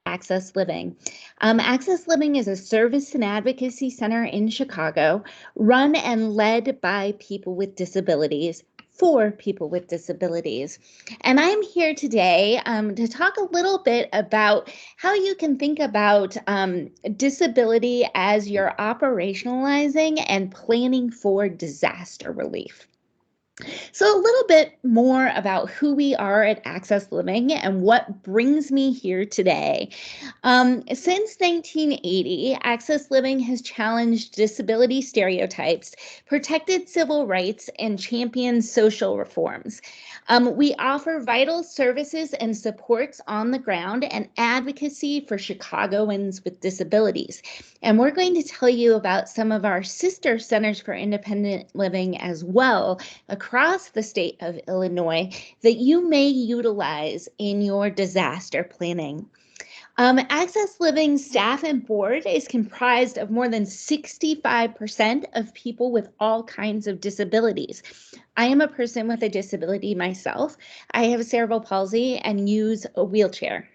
Access Living. Access Living is a service and advocacy center in Chicago, run and led by people with disabilities for people with disabilities. And I'm here today to talk a little bit about how you can think about disability as you're operationalizing and planning for disaster relief. So, a little bit more about who we are at Access Living and what brings me here today. Since 1980, Access Living has challenged disability stereotypes, protected civil rights, and championed social reforms. We offer vital services and supports on the ground and advocacy for Chicagoans with disabilities. And we're going to tell you about some of our sister centers for independent living as well across the state of Illinois that you may utilize in your disaster planning. Access Living staff and board is comprised of more than 65% of people with all kinds of disabilities. I am a person with a disability myself. I have cerebral palsy and use a wheelchair.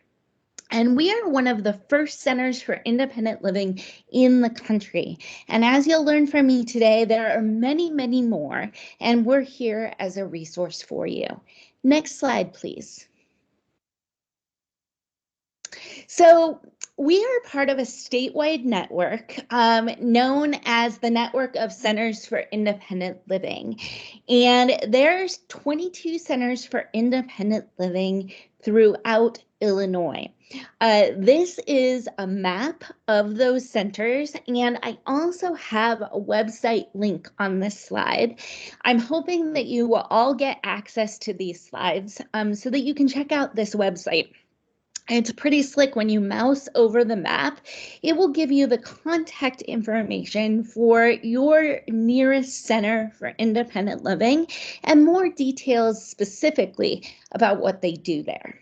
And we are one of the first centers for independent living in the country. And as you'll learn from me today, there are many, many more, and we're here as a resource for you. Next slide, please. So we are part of a statewide network known as the Network of Centers for Independent Living. And there's 22 centers for independent living throughout Illinois. This is a map of those centers, and I also have a website link on this slide. I'm hoping that you will all get access to these slides so that you can check out this website. It's pretty slick. When you mouse over the map, it will give you the contact information for your nearest center for independent living and more details specifically about what they do there.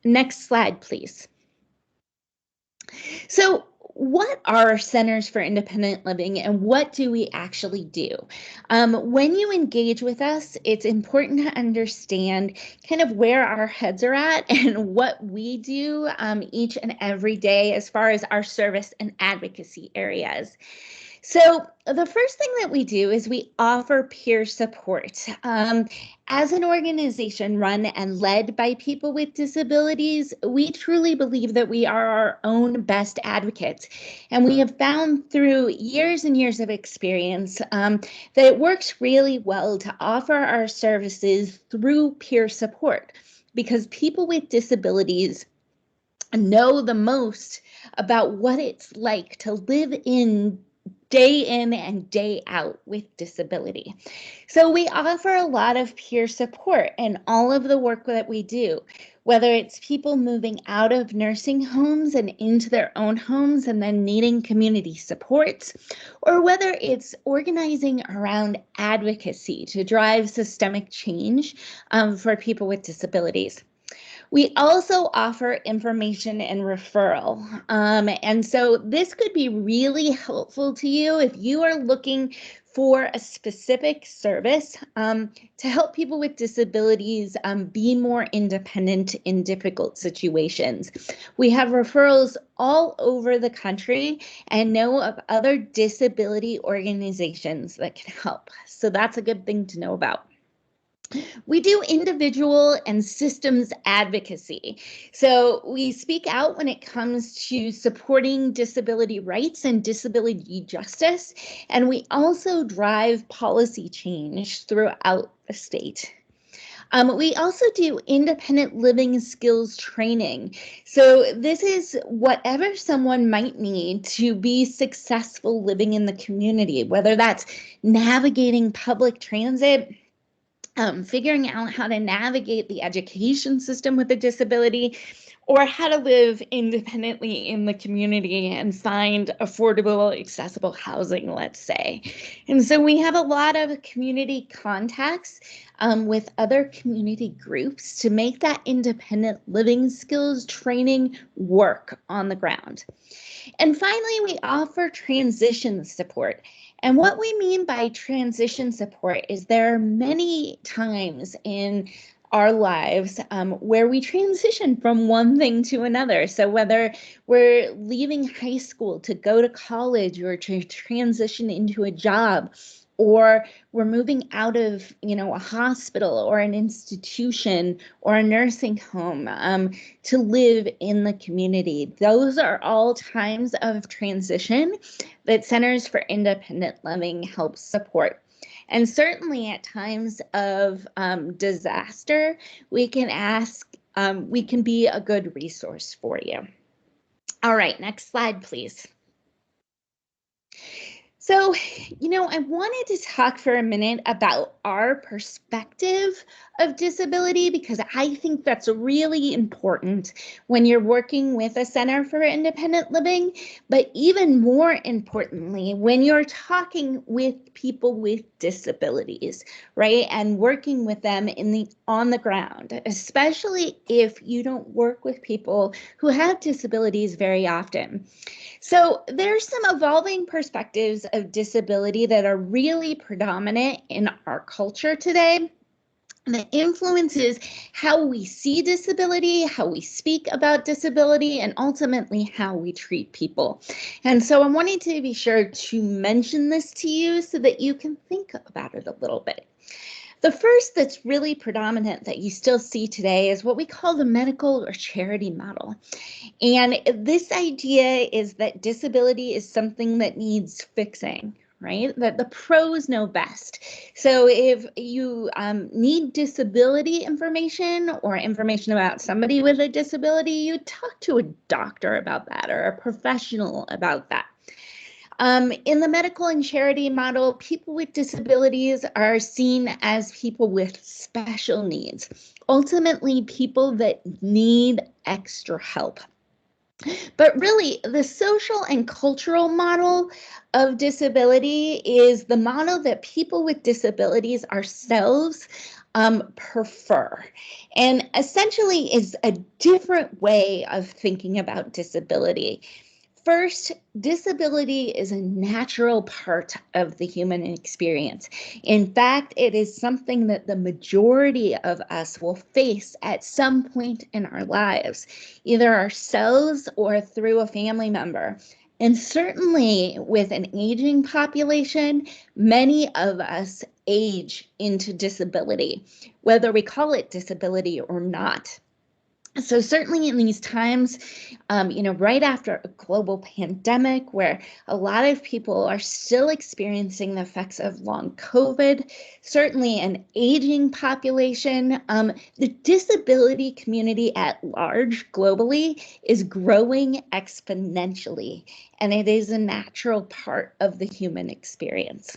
Next slide, please. So, what are centers for independent living and what do we actually do? When you engage with us, it's important to understand kind of where our heads are at and what we do each and every day as far as our service and advocacy areas. So the first thing that we do is we offer peer support. As an organization run and led by people with disabilities, we truly believe that we are our own best advocates. And we have found through years and years of experience that it works really well to offer our services through peer support because people with disabilities know the most about what it's like to live day in and day out with disability. So we offer a lot of peer support in all of the work that we do, whether it's people moving out of nursing homes and into their own homes and then needing community supports, or whether it's organizing around advocacy to drive systemic change for people with disabilities. We also offer information and referral. And so this could be really helpful to you if you are looking for a specific service to help people with disabilities be more independent in difficult situations. We have referrals all over the country and know of other disability organizations that can help. So that's a good thing to know about. We do individual and systems advocacy. So we speak out when it comes to supporting disability rights and disability justice, and we also drive policy change throughout the state. We also do independent living skills training. So this is whatever someone might need to be successful living in the community, whether that's navigating public transit, figuring out how to navigate the education system with a disability, or how to live independently in the community and find affordable, accessible housing, let's say. And so we have a lot of community contacts with other community groups to make that independent living skills training work on the ground. And finally, we offer transition support. And what we mean by transition support is there are many times in our lives where we transition from one thing to another. So whether we're leaving high school to go to college or to transition into a job, or we're moving out of, a hospital or an institution or a nursing home to live in the community. Those are all times of transition that Centers for Independent Living helps support. And certainly at times of disaster, we can be a good resource for you. All right, next slide, please. So, I wanted to talk for a minute about our perspective of disability, because I think that's really important when you're working with a Center for Independent Living, but even more importantly, when you're talking with people with disabilities, right? And working with them on the ground, especially if you don't work with people who have disabilities very often. So there's some evolving perspectives of disability that are really predominant in our culture today. That influences how we see disability, how we speak about disability, and ultimately how we treat people. And so I wanted to be sure to mention this to you so that you can think about it a little bit. The first that's really predominant that you still see today is what we call the medical or charity model. And this idea is that disability is something that needs fixing, right? That the pros know best. So if you need disability information or information about somebody with a disability, you talk to a doctor about that or a professional about that. In the medical and charity model, people with disabilities are seen as people with special needs, ultimately people that need extra help. But really, the social and cultural model of disability is the model that people with disabilities ourselves prefer, and essentially is a different way of thinking about disability. First, disability is a natural part of the human experience. In fact, it is something that the majority of us will face at some point in our lives, either ourselves or through a family member. And certainly with an aging population, many of us age into disability, whether we call it disability or not. So certainly in these times, right after a global pandemic where a lot of people are still experiencing the effects of long COVID, certainly an aging population, the disability community at large globally is growing exponentially, and it is a natural part of the human experience.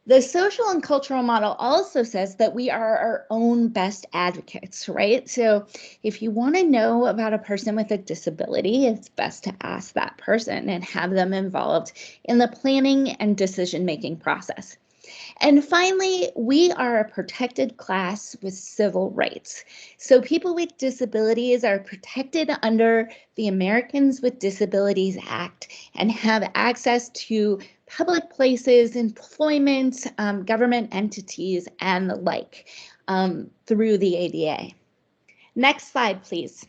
The social and cultural model also says that we are our own best advocates, right? So if you want to know about a person with a disability, it's best to ask that person and have them involved in the planning and decision-making process. And finally, we are a protected class with civil rights. So people with disabilities are protected under the Americans with Disabilities Act and have access to public places, employment, government entities, and the like through the ADA. Next slide, please.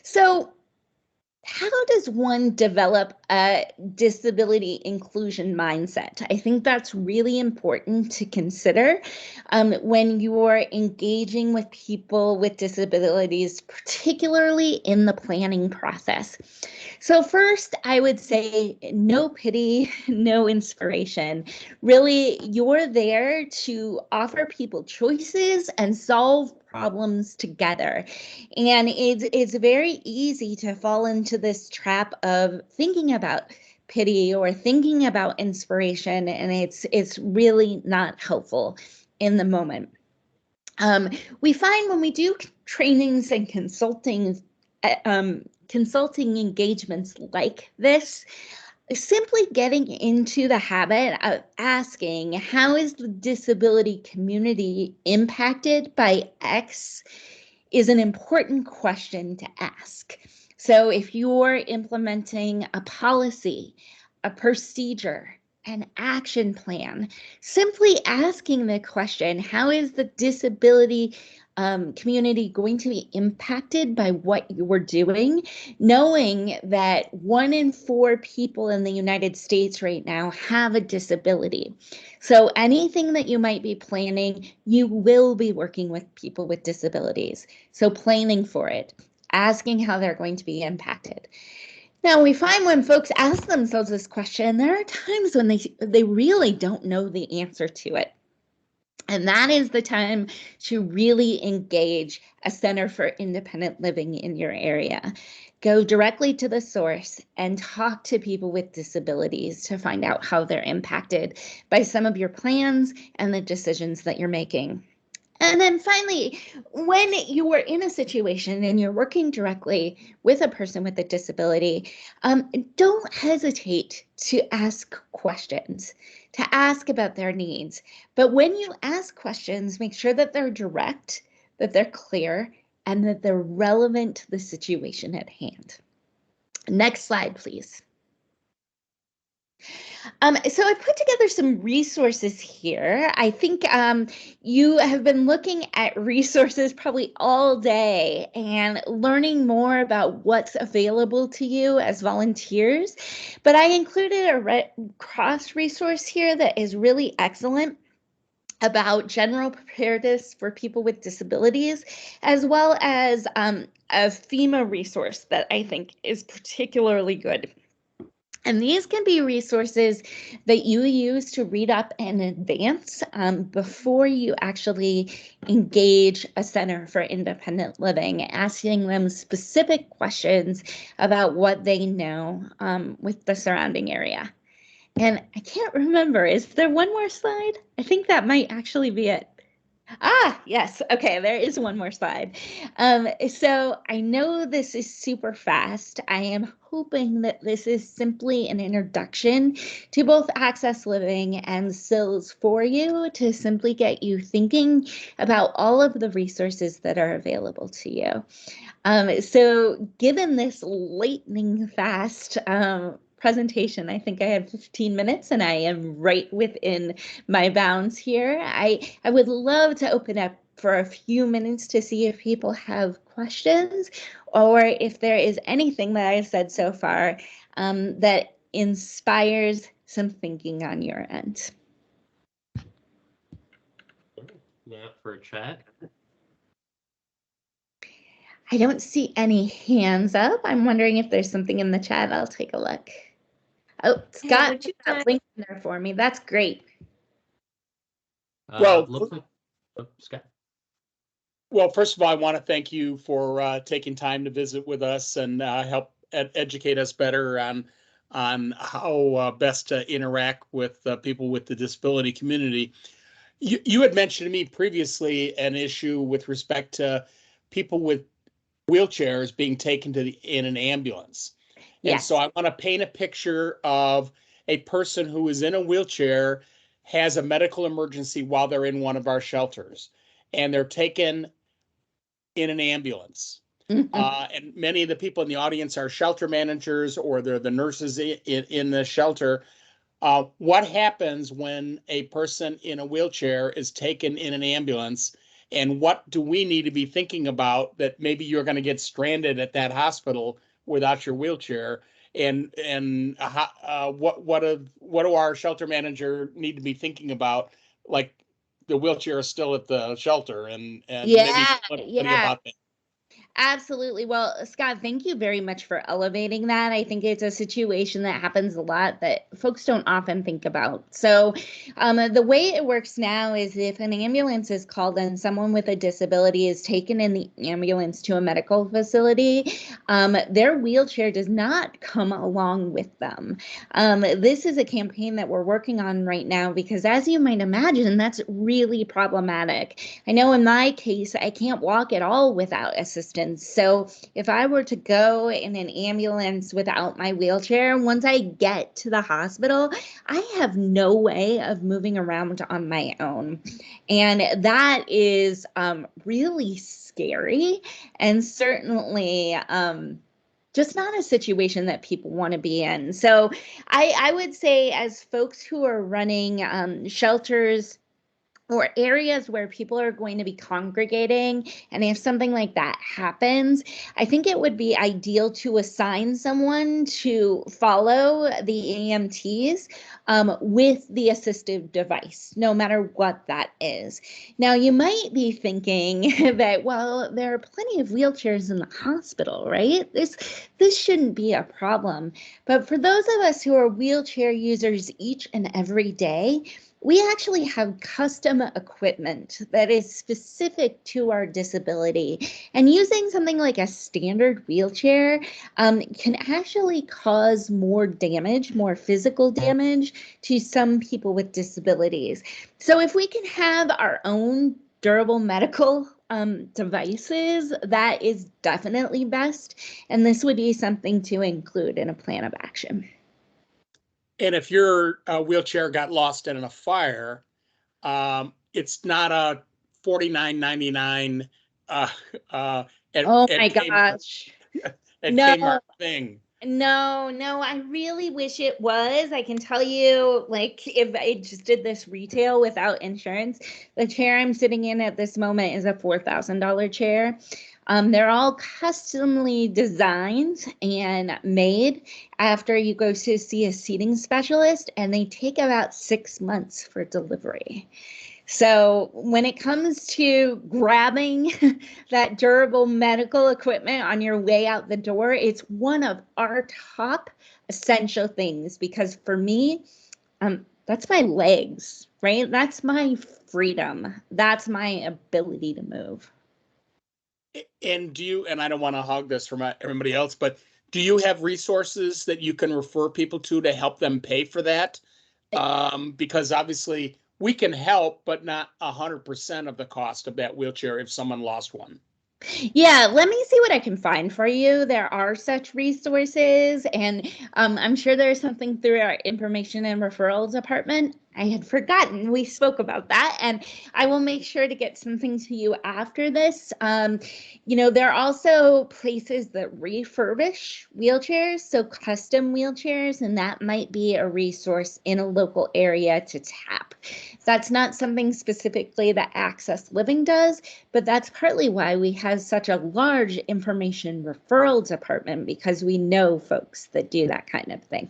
So how does one develop a disability inclusion mindset? I think that's really important to consider when you're engaging with people with disabilities, particularly in the planning process. So first, I would say no pity, no inspiration. Really, you're there to offer people choices and solve problems together. And it's very easy to fall into this trap of thinking about pity or thinking about inspiration, and it's really not helpful in the moment. We find when we do trainings and consulting engagements like this, simply getting into the habit of asking, how is the disability community impacted by X, is an important question to ask. So if you're implementing a policy, a procedure, an action plan. Simply asking the question, how is the disability community going to be impacted by what you're doing? Knowing that 1 in 4 people in the United States right now have a disability. So anything that you might be planning, you will be working with people with disabilities. So planning for it, asking how they're going to be impacted. Now, we find when folks ask themselves this question, there are times when they really don't know the answer to it. And that is the time to really engage a Center for Independent Living in your area. Go directly to the source and talk to people with disabilities to find out how they're impacted by some of your plans and the decisions that you're making. And then finally, when you are in a situation and you're working directly with a person with a disability, don't hesitate to ask questions, to ask about their needs. But when you ask questions, make sure that they're direct, that they're clear, and that they're relevant to the situation at hand. Next slide, please. So I put together some resources here. I think you have been looking at resources probably all day and learning more about what's available to you as volunteers. But I included a Red Cross resource here that is really excellent about general preparedness for people with disabilities, as well as a FEMA resource that I think is particularly good. And these can be resources that you use to read up in advance before you actually engage a Center for Independent Living, asking them specific questions about what they know with the surrounding area. And I can't remember, is there one more slide? I think that might actually be it. Ah, yes. Okay, there is one more slide. So I know this is super fast. I am hoping that this is simply an introduction to both Access Living and SILS for you to simply get you thinking about all of the resources that are available to you. So given this lightning fast presentation, I think I have 15 minutes and I am right within my bounds here. I would love to open up for a few minutes to see if people have questions or if there is anything that I've said so far that inspires some thinking on your end. Yeah, for chat. I don't see any hands up. I'm wondering if there's something in the chat. I'll take a look. Oh, Scott put that link in there for me. That's great. Well, looks like, Scott. Well, first of all, I want to thank you for taking time to visit with us and help educate us better on how best to interact with people with the disability community. You had mentioned to me previously an issue with respect to people with wheelchairs being taken in an ambulance. Yes. And so I want to paint a picture of a person who is in a wheelchair, has a medical emergency while they're in one of our shelters, and they're taken in an ambulance. And many of the people in the audience are shelter managers or they're the nurses in the shelter. What happens when a person in a wheelchair is taken in an ambulance? And what do we need to be thinking about that maybe you're going to get stranded at that hospital without your wheelchair? And what do our shelter manager need to be thinking about? Like the wheelchair is still at the shelter and yeah, maybe about that. Absolutely. Well, Scott, thank you very much for elevating that. I think it's a situation that happens a lot that folks don't often think about. So the way it works now is if an ambulance is called and someone with a disability is taken in the ambulance to a medical facility, their wheelchair does not come along with them. This is a campaign that we're working on right now because, as you might imagine, that's really problematic. I know in my case, I can't walk at all without assistance. So if I were to go in an ambulance without my wheelchair, once I get to the hospital, I have no way of moving around on my own. And that is really scary and certainly just not a situation that people want to be in. So I would say, as folks who are running shelters or areas where people are going to be congregating, and if something like that happens, I think it would be ideal to assign someone to follow the EMTs with the assistive device, no matter what that is. Now, you might be thinking that, well, there are plenty of wheelchairs in the hospital, right? This shouldn't be a problem. But for those of us who are wheelchair users each and every day, we actually have custom equipment that is specific to our disability. And using something like a standard wheelchair can actually cause more damage, more physical damage to some people with disabilities. So if we can have our own durable medical devices, that is definitely best. And this would be something to include in a plan of action. And if your wheelchair got lost in a fire, it's not a $49.99 Oh my Kmart, gosh. at No. Kmart thing. No, I really wish it was. I can tell you, like, if I just did this retail without insurance, the chair I'm sitting in at this moment is a $4,000 chair. They're all customly designed and made after you go to see a seating specialist, and they take about 6 months for delivery. So when it comes to grabbing that durable medical equipment on your way out the door, it's one of our top essential things, because for me, that's my legs, right? That's my freedom. That's my ability to move. And and I don't want to hog this from everybody else, but do you have resources that you can refer people to help them pay for that? Because obviously we can help, but not 100% of the cost of that wheelchair if someone lost one. Yeah, let me see what I can find for you. There are such resources, and I'm sure there's something through our information and referral department. I had forgotten we spoke about that, and I will make sure to get something to you after this. There are also places that refurbish wheelchairs, so custom wheelchairs, and that might be a resource in a local area to tap. That's not something specifically that Access Living does, but that's partly why we have such a large information referral department, because we know folks that do that kind of thing.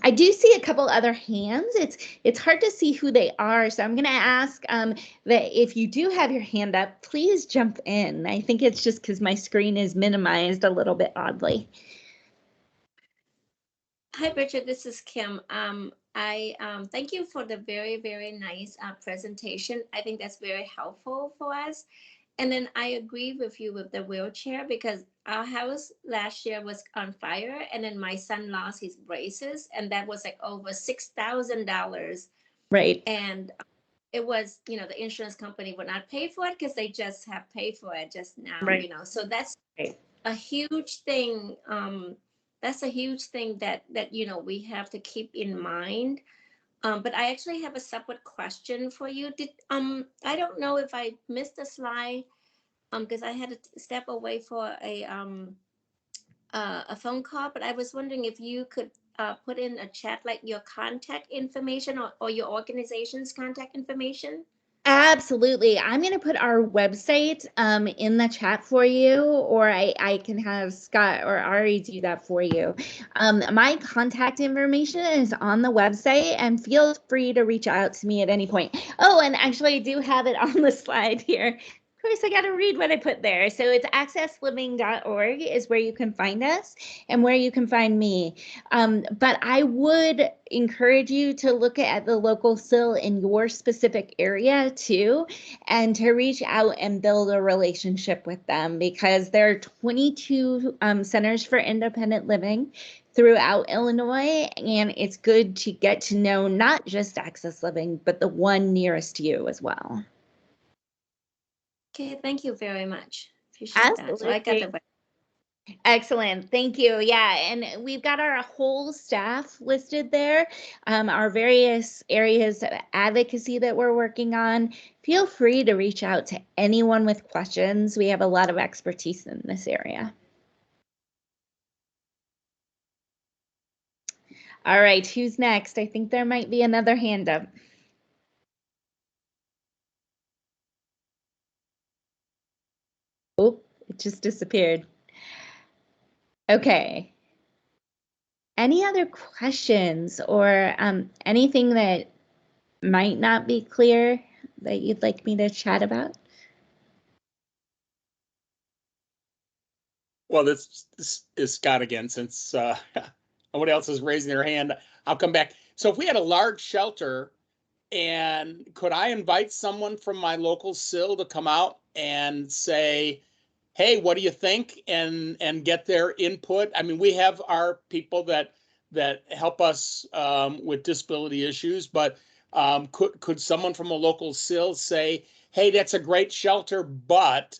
I do see a couple other hands. It's hard to see who they are, so I'm going to ask that if you do have your hand up, please jump in. I think it's just because my screen is minimized a little bit oddly. Hi, Bridget. This is Kim. I thank you for the very, very nice presentation. I think that's very helpful for us. And then I agree with you with the wheelchair, because our house last year was on fire, and then my son lost his braces, and that was like over $6,000. Right. And it was, the insurance company would not pay for it because they just have paid for it just now, Right. So that's Right. a huge thing. That's a huge thing that we have to keep in mind. But I actually have a separate question for you. I don't know if I missed a slide, because I had to step away for a phone call, but I was wondering if you could put in a chat, like your contact information or your organization's contact information. Absolutely. I'm going to put our website in the chat for you, or I can have Scott or Ari do that for you. My contact information is on the website, and feel free to reach out to me at any point. Oh, and actually I do have it on the slide here. Of course, I got to read what I put there. So it's accessliving.org is where you can find us and where you can find me. But I would encourage you to look at the local SIL in your specific area too, and to reach out and build a relationship with them, because there are 22 centers for independent living throughout Illinois, and it's good to get to know not just Access Living, but the one nearest you as well. Okay, thank you very much. Appreciate that. So I got the. Excellent. Thank you. Yeah. And we've got our whole staff listed there, our various areas of advocacy that we're working on. Feel free to reach out to anyone with questions. We have a lot of expertise in this area. All right, who's next? I think there might be another hand up. Oh, it just disappeared. Okay. Any other questions or anything that might not be clear that you'd like me to chat about? Well, this is Scott again, since nobody else is raising their hand. I'll come back. So if we had a large shelter, and could I invite someone from my local SIL to come out and say, hey, what do you think? And get their input. I mean, we have our people that help us with disability issues, but could someone from a local SIL say, hey, that's a great shelter, but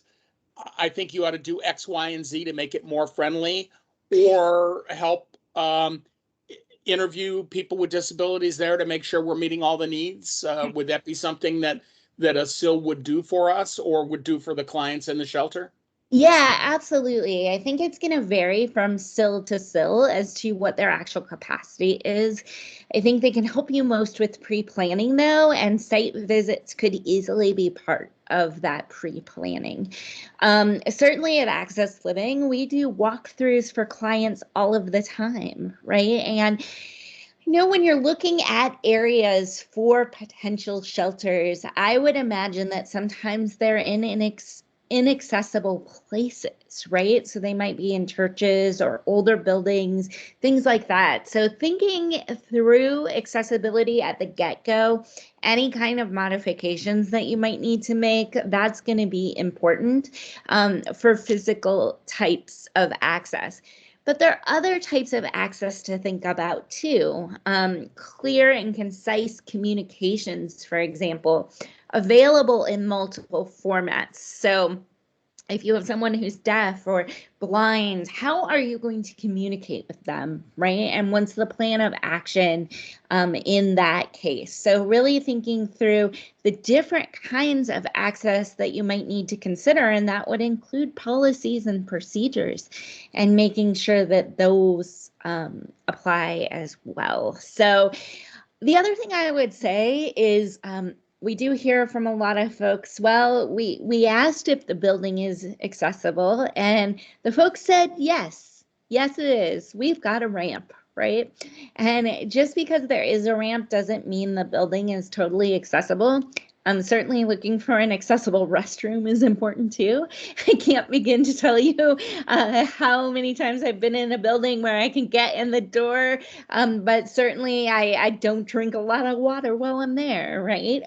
I think you ought to do X, Y, and Z to make it more friendly, or help interview people with disabilities there to make sure we're meeting all the needs. Would that be something that a SIL would do for us or would do for the clients in the shelter? Yeah, absolutely. I think it's going to vary from SIL to SIL as to what their actual capacity is. I think they can help you most with pre-planning though, and site visits could easily be part of that pre-planning. Certainly at Access Living, we do walkthroughs for clients all of the time, right? And when you're looking at areas for potential shelters, I would imagine that sometimes they're in inaccessible places, right? So they might be in churches or older buildings, things like that. So thinking through accessibility at the get-go, any kind of modifications that you might need to make, that's going to be important for physical types of access. But there are other types of access to think about too. Clear and concise communications, for example, available in multiple formats. So if you have someone who's deaf or blind, how are you going to communicate with them, right? And what's the plan of action in that case? So really thinking through the different kinds of access that you might need to consider, and that would include policies and procedures, and making sure that those apply as well. So the other thing I would say is we do hear from a lot of folks, well, we asked if the building is accessible, and the folks said yes. Yes, it is. We've got a ramp, right? And just because there is a ramp doesn't mean the building is totally accessible. Certainly looking for an accessible restroom is important too. I can't begin to tell you how many times I've been in a building where I can get in the door, but certainly I don't drink a lot of water while I'm there, right?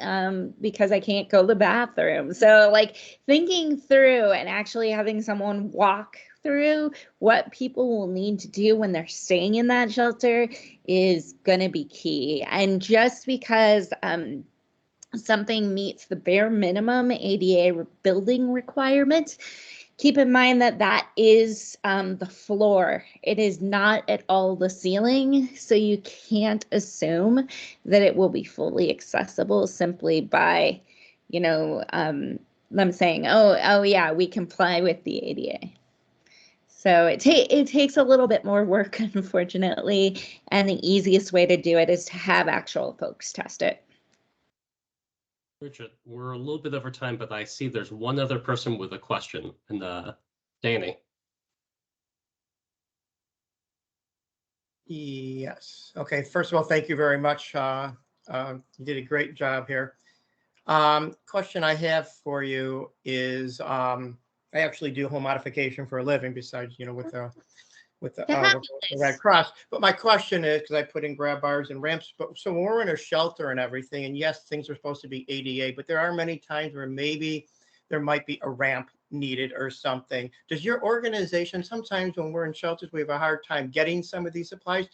Because I can't go to the bathroom. So like thinking through and actually having someone walk through what people will need to do when they're staying in that shelter is going to be key. And just because something meets the bare minimum ADA building requirement, keep in mind that that is the floor. It is not at all the ceiling, so you can't assume that it will be fully accessible simply by, them saying, oh yeah, we comply with the ADA. So it takes a little bit more work, unfortunately, and the easiest way to do it is to have actual folks test it. Richard, we're a little bit over time, but I see there's one other person with a question, and Danny. Yes. Okay. First of all, thank you very much. You did a great job here. Question I have for you is, I actually do home modification for a living besides, with the Red Cross. But my question is, because I put in grab bars and ramps, but so when we're in a shelter and everything, and yes, things are supposed to be ADA, but there are many times where maybe there might be a ramp needed or something. Does your organization, sometimes when we're in shelters, we have a hard time getting some of these supplies.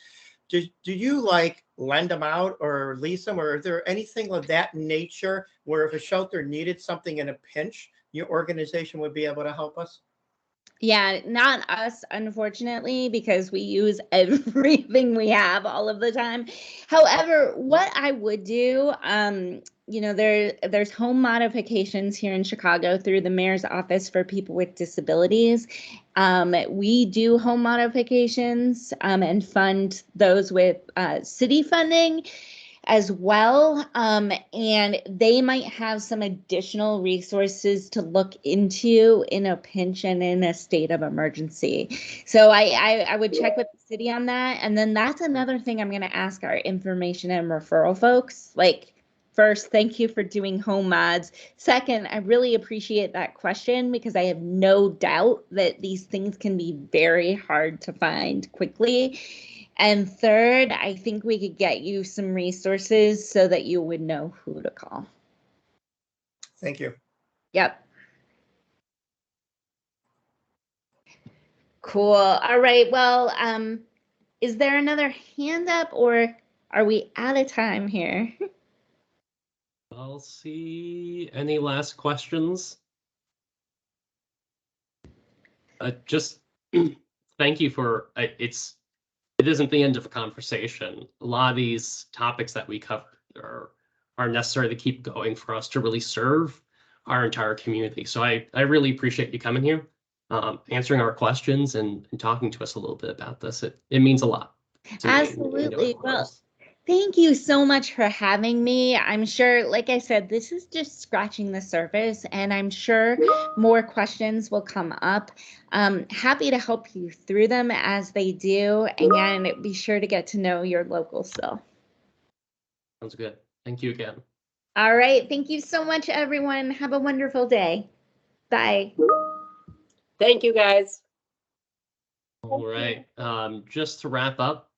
Do you like lend them out or lease them, or is there anything of that nature where if a shelter needed something in a pinch, your organization would be able to help us? Yeah, not us, unfortunately, because we use everything we have all of the time. However, what I would do, there's home modifications here in Chicago through the Mayor's Office for People with Disabilities. We do home modifications and fund those with city funding as well. And they might have some additional resources to look into in a pinch and in a state of emergency. So I would check with the city on that. And then that's another thing I'm going to ask our information and referral folks. Like, first, thank you for doing home mods. Second, I really appreciate that question because I have no doubt that these things can be very hard to find quickly. And third, I think we could get you some resources so that you would know who to call. Thank you. Yep. Cool. All right. Well, is there another hand up or are we out of time here? I'll see. Any last questions? Just thank you for it isn't the end of a conversation. A lot of these topics that we cover are necessary to keep going for us to really serve our entire community. So I really appreciate you coming here, answering our questions and talking to us a little bit about this. It means a lot to me and Absolutely. everyone Well, else. thank you so much for having me. I'm sure, like I said, this is just scratching the surface, and I'm sure more questions will come up. Happy to help you through them as they do. Again, be sure to get to know your local still. Sounds good. Thank you again. All right. Thank you so much, everyone. Have a wonderful day. Bye. Thank you, guys. All right. Just to wrap up,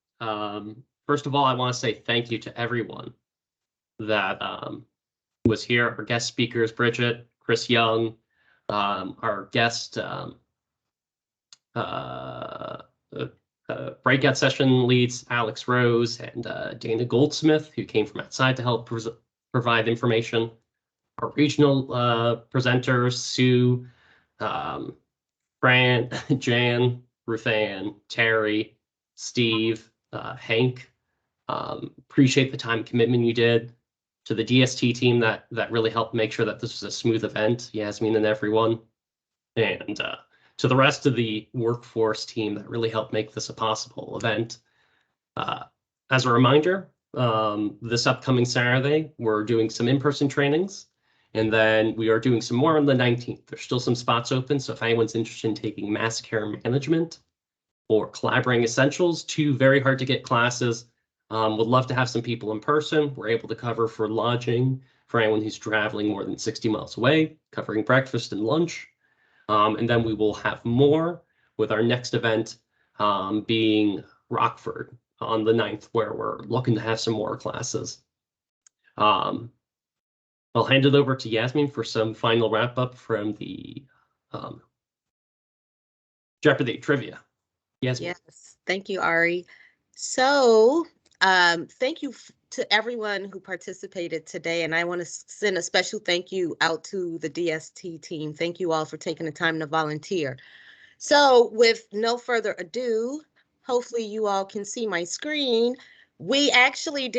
first of all, I want to say thank you to everyone that was here. Our guest speakers, Bridget, Chris Young, our guest breakout session leads, Alex Rose and Dana Goldsmith, who came from outside to help provide information. Our regional presenters, Sue, Fran, Jan, Ruthann, Terry, Steve, Hank. Appreciate the time commitment you did. To the DST team that really helped make sure that this was a smooth event, Yasmin and everyone. And to the rest of the workforce team that really helped make this a possible event. As a reminder, this upcoming Saturday, we're doing some in-person trainings, and then we are doing some more on the 19th. There's still some spots open, so if anyone's interested in taking mass care management or collaborating essentials, two very hard to get classes, would love to have some people in person. We're able to cover for lodging for anyone who's traveling more than 60 miles away, covering breakfast and lunch. And then we will have more with our next event being Rockford on the 9th, where we're looking to have some more classes. I'll hand it over to Yasmin for some final wrap up from the Jeopardy trivia. Yasmin. Yes, thank you, Ari. So thank you to everyone who participated today. And I want to send a special thank you out to the DST team. Thank you all for taking the time to volunteer. So with no further ado, hopefully you all can see my screen. We actually did